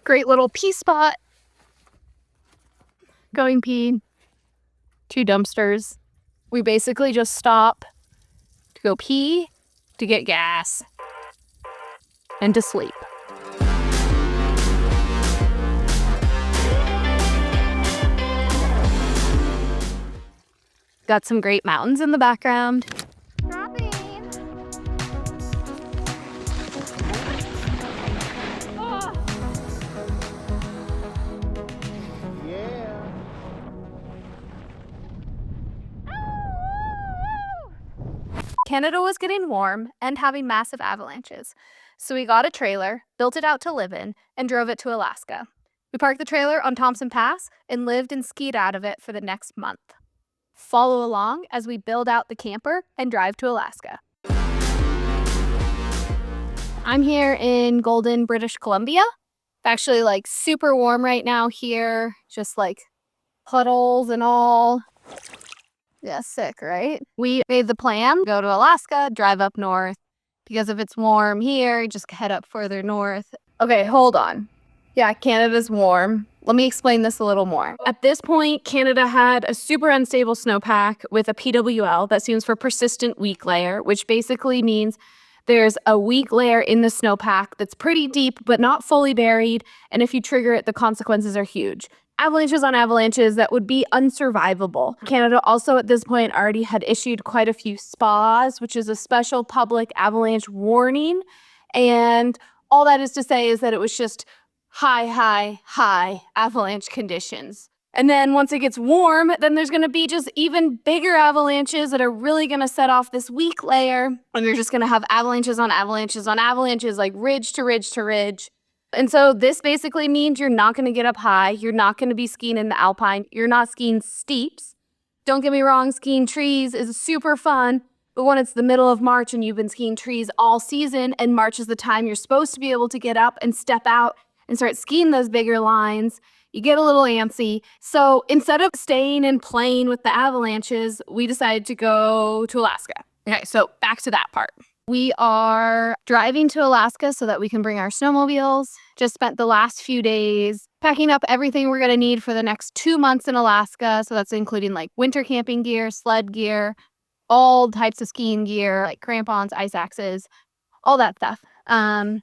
Great little pee spot. Going pee. 2 dumpsters. We basically just stop to go pee, to get gas, and to sleep. Got some great mountains in the background. Dropping. Oh. Yeah. Canada was getting warm and having massive avalanches. So we got a trailer, built it out to live in, and drove it to Alaska. We parked the trailer on Thompson Pass and lived and skied out of it for the next month. Follow along as we build out the camper and drive to Alaska. I'm here in Golden, British Columbia. It's actually like super warm right now here, just like puddles and all. Yeah, sick, right? We made the plan, go to Alaska, drive up north, because if it's warm here, you just head up further north. Okay, hold on. Yeah, Canada's warm. Let me explain this a little more. At this point, Canada had a super unstable snowpack with a PWL, that stands for persistent weak layer, which basically means there's a weak layer in the snowpack that's pretty deep but not fully buried, and if you trigger it, the consequences are huge. Avalanches on avalanches that would be unsurvivable. Canada also at this point already had issued quite a few SPAs, which is a special public avalanche warning, and all that is to say is that it was just high avalanche conditions. And then once it gets warm, then there's gonna be just even bigger avalanches that are really gonna set off this weak layer. And you're just gonna have avalanches on avalanches on avalanches, like ridge to ridge to ridge. And so this basically means you're not gonna get up high. You're not gonna be skiing in the alpine. You're not skiing steeps. Don't get me wrong, skiing trees is super fun. But when it's the middle of March and you've been skiing trees all season, and March is the time you're supposed to be able to get up and step out and start skiing those bigger lines, you get a little antsy. So instead of staying and playing with the avalanches, we decided to go to Alaska. Okay, so back to that part. We are driving to Alaska so that we can bring our snowmobiles. Just spent the last few days packing up everything we're gonna need for the next 2 months in Alaska. So that's including like winter camping gear, sled gear, all types of skiing gear, like crampons, ice axes, all that stuff. And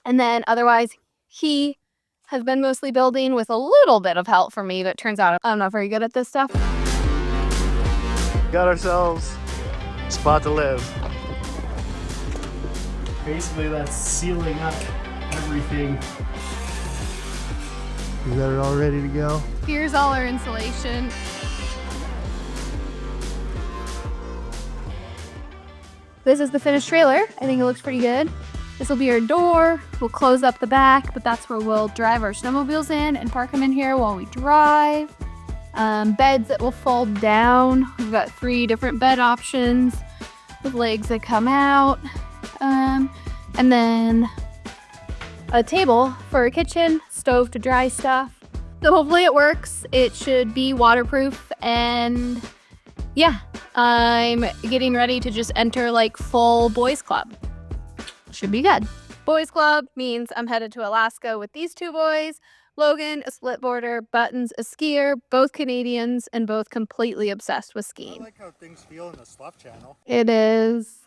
then otherwise, he has been mostly building with a little bit of help from me, but it turns out I'm not very good at this stuff. Got ourselves a spot to live. Basically, that's sealing up everything. You got it all ready to go? Here's all our insulation. This is the finished trailer. I think it looks pretty good. This will be our door. We'll close up the back, but that's where we'll drive our snowmobiles in and park them in here while we drive. Beds that will fold down. We've got 3 different bed options with legs that come out. And then a table for a kitchen, stove to dry stuff. So hopefully it works. It should be waterproof, and yeah, I'm getting ready to just enter like full boys club. Should be good. Boys club means I'm headed to Alaska with these 2 boys. Logan, a split boarder, Buttons, a skier, both Canadians and both completely obsessed with skiing. I like how things feel in the Slough channel. It is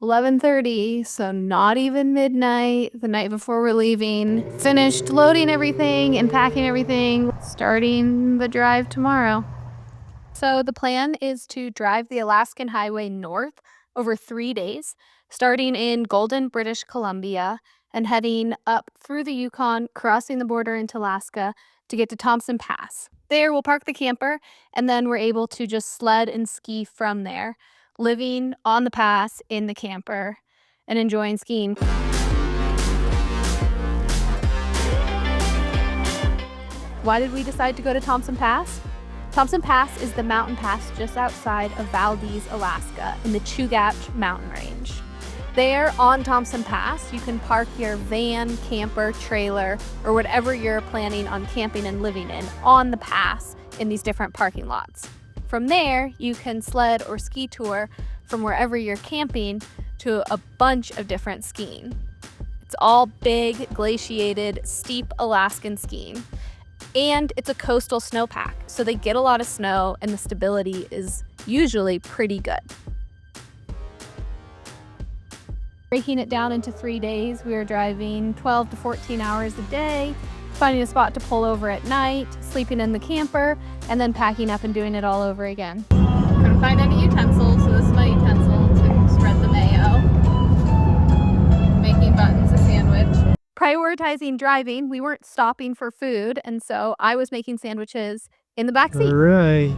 11:30, so not even midnight, the night before we're leaving. Finished loading everything and packing everything, starting the drive tomorrow. So the plan is to drive the Alaskan Highway north over 3 days, starting in Golden, British Columbia, and heading up through the Yukon, crossing the border into Alaska to get to Thompson Pass. There we'll park the camper, and then we're able to just sled and ski from there, living on the pass in the camper and enjoying skiing. Why did we decide to go to Thompson Pass? Thompson Pass is the mountain pass just outside of Valdez, Alaska, in the Chugach mountain range. There on Thompson Pass, you can park your van, camper, trailer, or whatever you're planning on camping and living in on the pass in these different parking lots. From there, you can sled or ski tour from wherever you're camping to a bunch of different skiing. It's all big, glaciated, steep Alaskan skiing. And it's a coastal snowpack, so they get a lot of snow and the stability is usually pretty good. Breaking it down into 3 days, we were driving 12 to 14 hours a day, finding a spot to pull over at night, sleeping in the camper, and then packing up and doing it all over again. Couldn't find any utensils, so this is my utensil to spread the mayo. Making buttons a sandwich. Prioritizing driving, we weren't stopping for food, and so I was making sandwiches in the back seat. All right.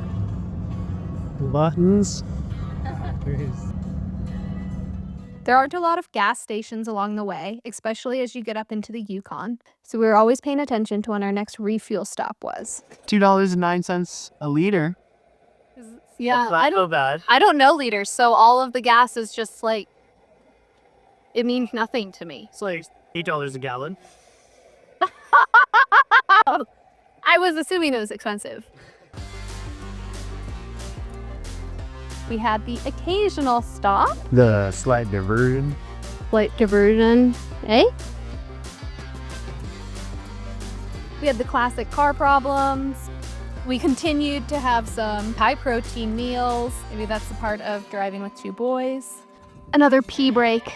Buttons. There aren't a lot of gas stations along the way, especially as you get up into the Yukon. So we were always paying attention to when our next refuel stop was. $2.09 a liter. Yeah, That's not so bad. I don't know liters, so all of the gas is just like, it means nothing to me. It's like $8 a gallon. I was assuming it was expensive. We had the occasional stop. The slight diversion. Slight diversion, eh? We had the classic car problems. We continued to have some high-protein meals. Maybe that's the part of driving with two boys. Another pee break.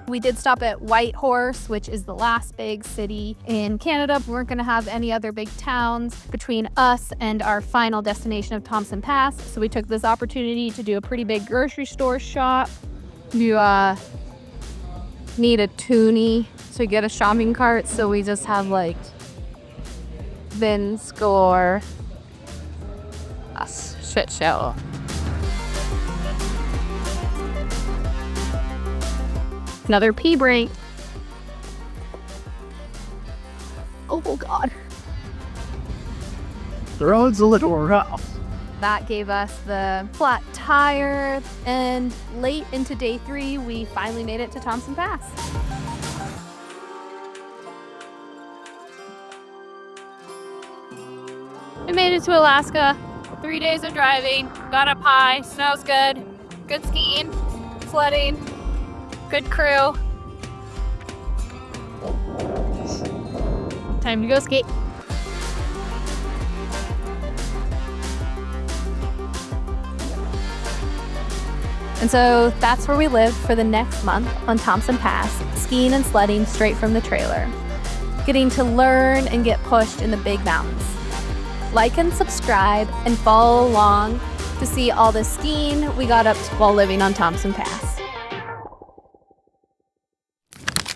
We did stop at Whitehorse, which is the last big city in Canada. We weren't gonna have any other big towns between us and our final destination of Thompson Pass. So we took this opportunity to do a pretty big grocery store shop. You need a toonie to get a shopping cart. So we just have like Vince Gore. That's shit show. Another pee break. Oh God. The road's a little rough. That gave us the flat tire, and late into day 3, we finally made it to Thompson Pass. We made it to Alaska. 3 days of driving, got up high, snow's good, good skiing, sledding, good crew. Time to go skate. And so that's where we live for the next month on Thompson Pass, skiing and sledding straight from the trailer, getting to learn and get pushed in the big mountains. Like and subscribe and follow along to see all the skiing we got up to while living on Thompson Pass.